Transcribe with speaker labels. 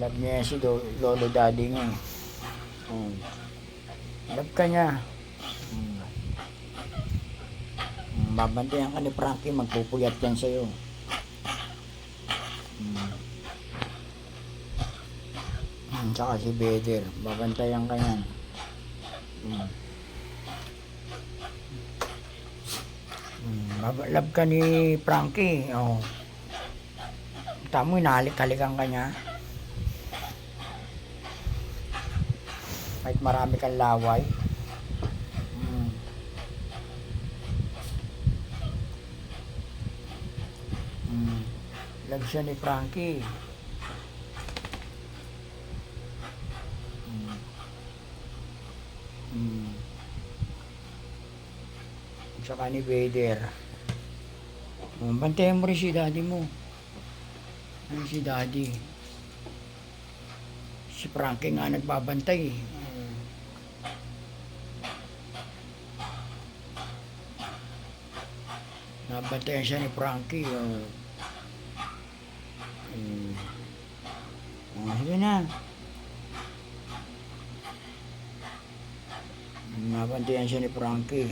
Speaker 1: Love niya yan si Lolo Daddy niya eh. Love ka niya. Babantayan ka ni Frankie, magpupuyat yan sa'yo. Tsaka si Beder, babantayan ka yan. Love ka ni Frankie. Tamo, inahalik-halikan ka niya. Kahit marami kang laway. Love siya ni Frankie. Saka ni Vader. Bantayan mo rin si daddy mo. Ano si daddy? Si Frankie nga nagbabantay. Nabantayan siya ni Frankie. Sige na. Nabantayan siya ni Frankie.